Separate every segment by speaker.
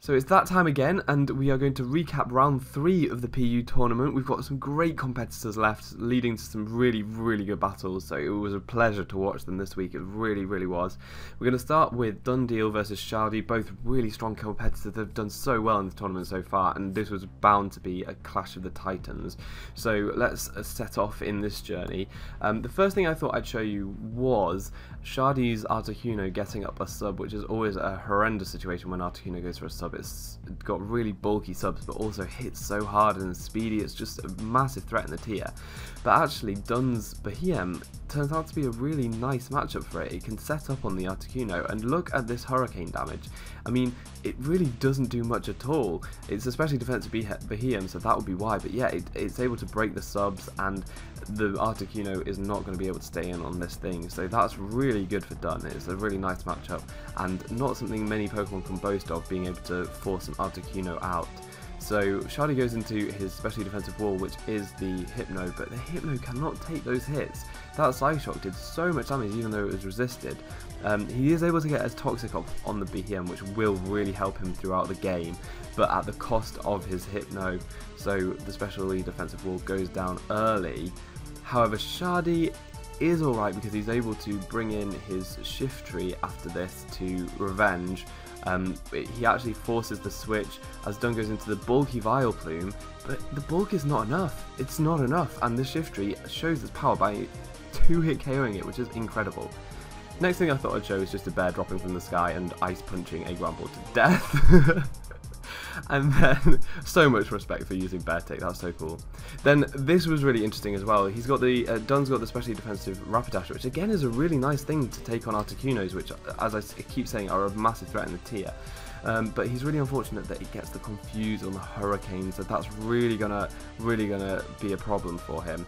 Speaker 1: So it's that time again, and we are going to recap round 3 of the PU tournament. We've got some great competitors left, leading to some really good battles, so it was a pleasure to watch them this week. It really was. We're going to start with Dundeel versus Shardy, both really strong competitors that have done so well in the tournament so far, and this was bound to be a clash of the titans. So let's set off in this journey. The first thing I thought I'd show you was Shardy's Articuno getting up a sub, which is always a horrendous situation when Articuno goes for a sub. It's got really bulky subs, but also hits so hard and speedy. It's just a massive threat in the tier. But actually, Dun's Behem turns out to be a really nice matchup for it. It can set up on the Articuno, and look at this hurricane damage. I mean, it really doesn't do much at all. It's especially defensive Behem, so that would be why. But yeah, it's able to break the subs, and the Articuno is not going to be able to stay in on this thing. So that's really good for Dun. It's a really nice matchup, and not something many Pokemon can boast of, being able to force an Articuno out. So Shardy goes into his specially defensive wall, which is the Hypno, but the Hypno cannot take those hits. That Psyshock did so much damage even though it was resisted. He is able to get his Toxic off on the BM, which will really help him throughout the game, but at the cost of his Hypno, so the specially defensive wall goes down early. However, Shardy is alright because he's able to bring in his Shiftry after this to revenge. He actually forces the switch as Dun goes into the bulky Vileplume, but the bulk is not enough. It's not enough, and the Shiftry shows its power by 2-hit KOing it, which is incredible. Next thing I thought I'd show is just a bear dropping from the sky and ice punching a Gramble to death. And then, so much respect for using Bear Tick, that's so cool. Then, this was really interesting as well. He's got the, Dun's got the specially defensive Rapidash, which again is a really nice thing to take on Articunos, which, as I keep saying, are a massive threat in the tier. But he's really unfortunate that he gets the Confuse on the Hurricane, so that's really gonna be a problem for him.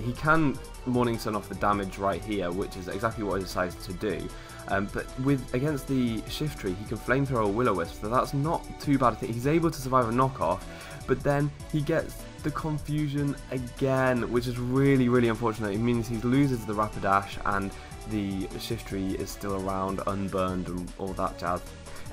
Speaker 1: He can Morning Sun off the damage right here, which is exactly what he decides to do. But against the Shiftry, he can Flamethrower a Will-O-Wisp, so that's not too bad a thing. He's able to survive a knockoff, but then he gets the Confusion again, which is really unfortunate. It means he loses the Rapidash, and the Shiftry is still around, unburned, and all that jazz.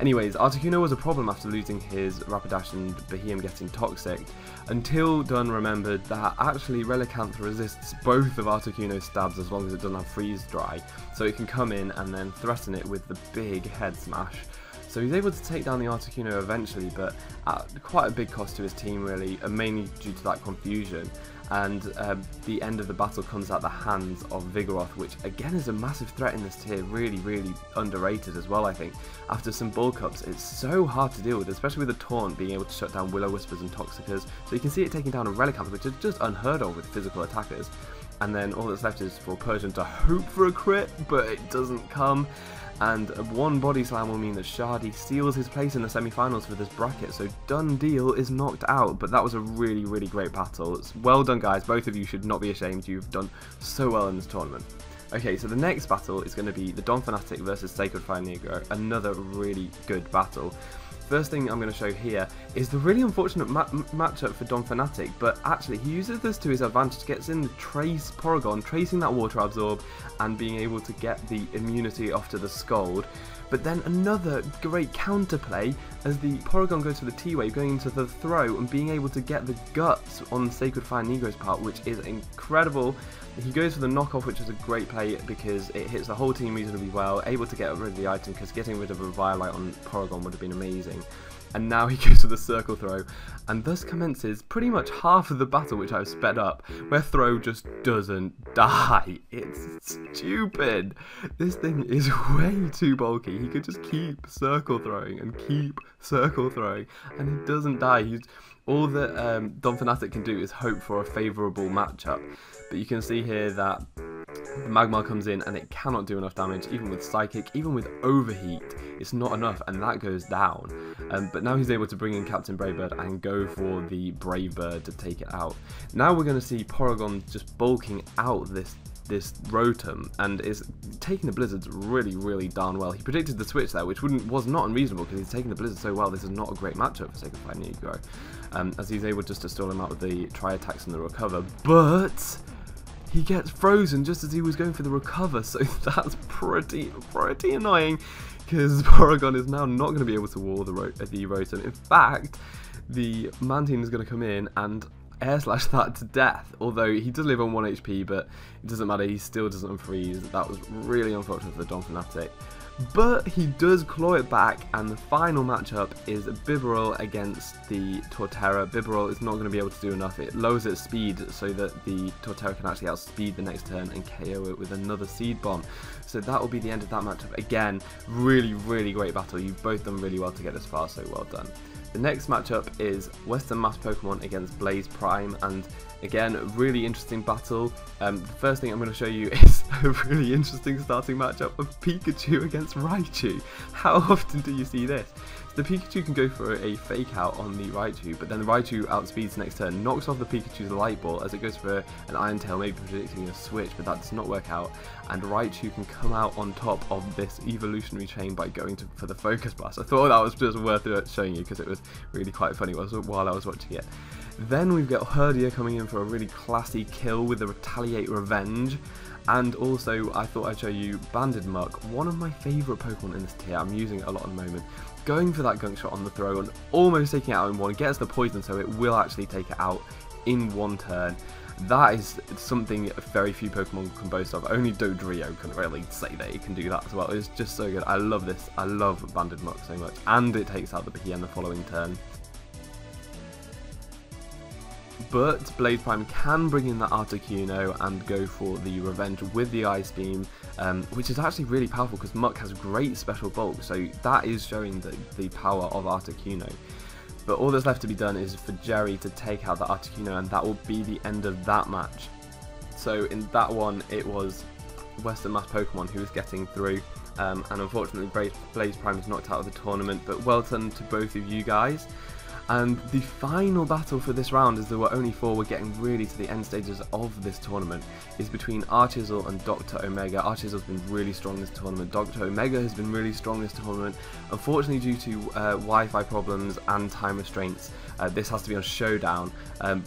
Speaker 1: Anyways, Articuno was a problem after losing his Rapidash and Behem getting Toxic, until Dun remembered that actually Relicanth resists both of Articuno's stabs as long as it doesn't have Freeze Dry, so it can come in and then threaten it with the big Head Smash. So he's able to take down the Articuno eventually, but at quite a big cost to his team really, mainly due to that confusion. And the end of the battle comes at the hands of Vigoroth, which again is a massive threat in this tier, really underrated as well I think. After some bulk ups, it's so hard to deal with, especially with the Taunt being able to shut down Will-O-Wispers and Toxicas, so you can see it taking down a Relicanth, which is just unheard of with physical attackers. And then all that's left is for Persian to hope for a crit, but it doesn't come. And one Body Slam will mean that Shardy seals his place in the semi-finals for this bracket, so Dundeel is knocked out, but that was a really great battle. It's well done guys, both of you should not be ashamed, you've done so well in this tournament. Okay, so the next battle is going to be the Don Fanatic versus Sacred Fire Negro, another really good battle. First thing I'm going to show here is the really unfortunate matchup for Don Fanatic, but actually he uses this to his advantage, gets in the Trace Porygon, tracing that Water Absorb and being able to get the immunity off to the Scald. But then another great counterplay as the Porygon goes for the T-Wave, going into the throw and being able to get the Guts on Sacred Fire Negro's part, which is incredible. He goes for the knockoff, which is a great play because it hits the whole team reasonably well, able to get rid of the item because getting rid of a Violite on Porygon would have been amazing. And now he goes for the Circle Throw, and thus commences pretty much half of the battle, which I've sped up, where Throw just doesn't die. It's stupid. This thing is way too bulky. He could just keep Circle Throwing and keep Circle Throwing, and he doesn't die. All that Don Fanatic can do is hope for a favourable matchup. But you can see here that the Magmar comes in and it cannot do enough damage, even with Psychic, even with Overheat, it's not enough, and that goes down. But now he's able to bring in Captain Bravebird and go for the Brave Bird to take it out. Now we're going to see Porygon just bulking out this Rotom, and is taking the Blizzards really darn well. He predicted the switch there, which was not unreasonable because he's taking the Blizzard so well. This is not a great matchup for Sacred Fire Negro, as he's able just to stall him out with the Tri-Attacks and the Recover, but he gets frozen just as he was going for the recover, so that's pretty annoying, because Porygon is now not going to be able to wall the Rotom. In fact, the Mantine is going to come in and air slash that to death, although he does live on 1 HP, but it doesn't matter, he still doesn't unfreeze. That was really unfortunate for the Don Fanatic. But he does claw it back, and the final matchup is Bibarel against the Torterra. Bibarel is not going to be able to do enough. It lowers its speed so that the Torterra can actually outspeed the next turn and KO it with another Seed Bomb. So that will be the end of that matchup. Again, really great battle. You've both done really well to get this far, so well done. The next matchup is Western Mass Pokemon against Blaze Prime, and again, a really interesting battle. The first thing I'm going to show you is a really interesting starting matchup of Pikachu against Raichu. How often do you see this? So the Pikachu can go for a fake out on the Raichu, but then the Raichu outspeeds next turn, knocks off the Pikachu's Light Ball as it goes for an Iron Tail, maybe predicting a switch, but that does not work out, and Raichu can come out on top of this evolutionary chain by going for the Focus Blast. I thought that was just worth showing you because it was really quite funny while I was watching it. Then we've got Herdia coming in for a really classy kill with the Retaliate Revenge. And also, I thought I'd show you Banded Muck, one of my favourite Pokemon in this tier. I'm using it a lot at the moment. Going for that Gunk Shot on the throw and almost taking it out in one, gets the poison, so it will actually take it out in one turn. That is something very few Pokemon can boast of. Only Dodrio can really say that it can do that as well. It's just so good. I love this. I love Banded Muck so much. And it takes out the Bahia the following turn. But Blaze Prime can bring in the Articuno and go for the Revenge with the Ice Beam, which is actually really powerful because Muck has great special bulk, so that is showing the power of Articuno. But all that's left to be done is for Jerry to take out the Articuno, and that will be the end of that match. So in that one, it was Western Mass Pokemon who was getting through, and unfortunately Blaze Prime is knocked out of the tournament, but well done to both of you guys. And the final battle for this round, as there were only 4, we're getting really to the end stages of this tournament, is between Archisel and Dr. Omega. Archisel's been really strong this tournament. Dr. Omega has been really strong this tournament. Unfortunately, due to Wi-Fi problems and time restraints, this has to be on Showdown,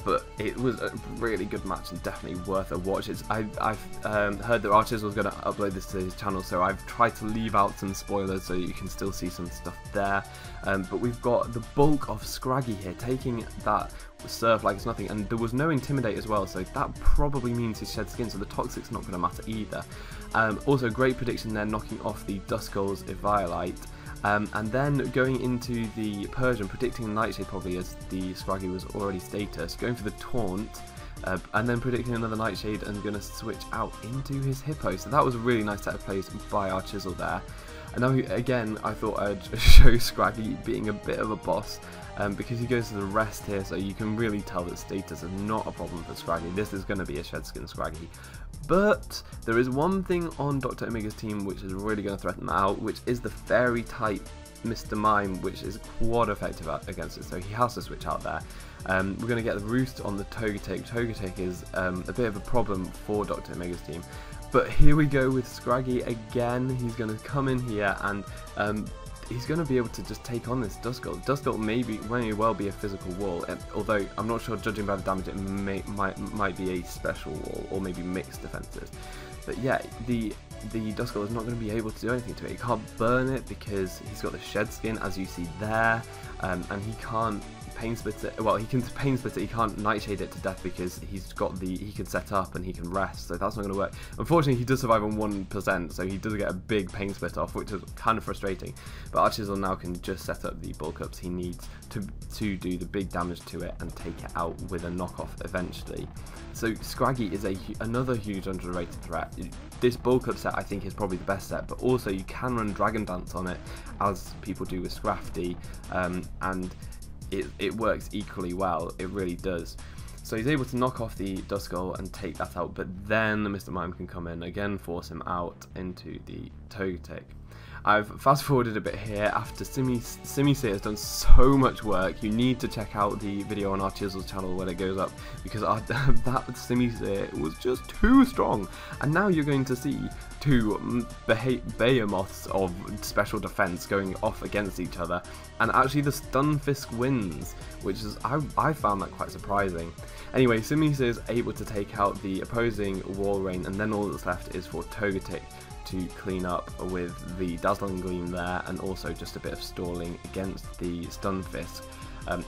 Speaker 1: but it was a really good match and definitely worth a watch. I've heard that Archisel was going to upload this to his channel, so I've tried to leave out some spoilers so you can still see some stuff there. But we've got the bulk of Scraggy here, taking that Surf like it's nothing, and there was no Intimidate as well, so that probably means he shed skin, so the Toxic's not going to matter either. Also, great prediction there, knocking off the Duskull's Eviolite. And then going into the Persian, predicting Nightshade probably, as the Scraggy was already status, going for the Taunt, and then predicting another Nightshade and going to switch out into his Hippo. So that was a really nice set of plays by Archisel there. And now, again, I thought I'd show Scraggy being a bit of a boss, because he goes to the rest here, so you can really tell that status is not a problem for Scraggy. This is going to be a Shed Skin Scraggy. But there is one thing on Dr. Omega's team which is really going to threaten that out, which is the Fairy type Mr. Mime, which is quad effective against it, so he has to switch out there. We're going to get the Roost on the Togetic. Togetic is a bit of a problem for Dr. Omega's team. But here we go with Scraggy again. He's going to come in here and he's going to be able to just take on this Duskull. Duskull may well be a physical wall, although I'm not sure, judging by the damage, it might be a special wall or maybe mixed defenses. But yeah, the Duskull is not going to be able to do anything to it. He can't burn it because he's got the Shed Skin, as you see there, and he can't Pain Split it. Well, he can Pain Split it. He can't Nightshade it to death because he can set up and he can rest. So that's not going to work. Unfortunately, he does survive on 1%, so he does get a big Pain Split off, which is kind of frustrating. But Archisel now can just set up the bulk ups he needs to do the big damage to it and take it out with a knockoff eventually. So Scraggy is another huge underrated threat. This bulk up set I think is probably the best set, but also you can run Dragon Dance on it, as people do with Scrafty, and it works equally well. It really does. So he's able to knock off the Duskull and take that out, but then the Mr. Mime can come in again, force him out into the Togetic. I've fast forwarded a bit here after Simise has done so much work. You need to check out the video on our Chisel channel when it goes up, because that Simise was just too strong. And now you're going to see two behemoths of special defense going off against each other, and actually the Stunfisk wins, which is, I found that quite surprising. Anyway, Simise is able to take out the opposing Walrein, and then all that's left is for Togetic to clean up with the Dazzling Gleam there, and also just a bit of stalling against the Stunfisk.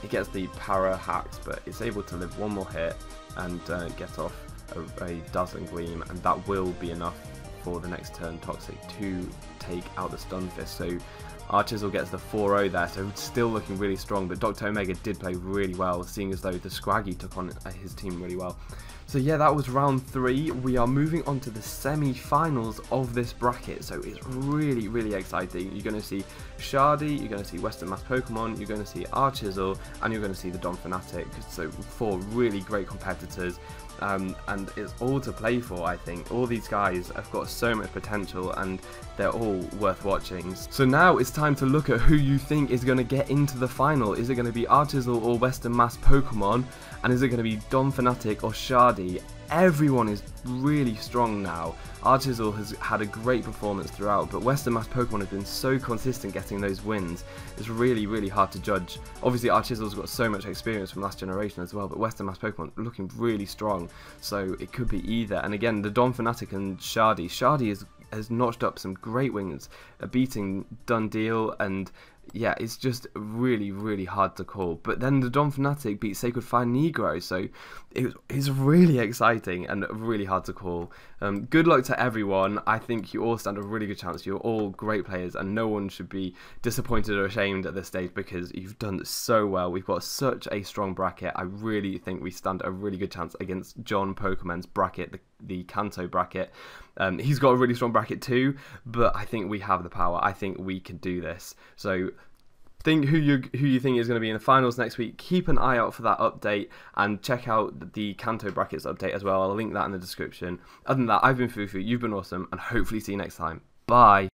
Speaker 1: It gets the Para hacks, but it's able to live one more hit and get off a Dazzling Gleam, and that will be enough for the next turn Toxic to take out the Stunfisk. So Archisel gets the 4-0 there, so still looking really strong, but Dr. Omega did play really well, seeing as though the Scraggy took on his team really well. So yeah, that was round 3. We are moving on to the semi-finals of this bracket, so it's really, really exciting. You're going to see Shardy, you're going to see Western Mass Pokemon, you're going to see Archisel, and you're going to see the Don Fanatic. So 4 really great competitors. And it's all to play for, I think. All these guys have got so much potential, and they're all worth watching. So now it's time to look at who you think is going to get into the final. Is it going to be Archisel or Western Mass Pokemon? And is it going to be Don Fanatic or Shardy? Everyone is really strong now. Archisel has had a great performance throughout, but Western Mass Pokemon have been so consistent getting those wins. It's really, really hard to judge. Obviously, Archisel's got so much experience from last generation as well, but Western Mass Pokemon looking really strong, so it could be either. And again, the Don Fanatic and Shardy. Shardy has notched up some great wins, beating Dundeel, and yeah, it's just really, really hard to call. But then the Don Fanatic beat Sacred Fire Negro, so it's really exciting and really hard to call. Good luck to everyone. I think you all stand a really good chance. You're all great players, and no one should be disappointed or ashamed at this stage, because you've done so well. We've got such a strong bracket. I really think we stand a really good chance against John Pokemon's bracket, the Kanto bracket. He's got a really strong bracket too, but I think we have the power. I think we can do this. So think who you think is going to be in the finals next week. Keep an eye out for that update, and check out the Kanto brackets update as well. I'll link that in the description. Other than that, I've been Fufu, you've been awesome, and hopefully see you next time. Bye.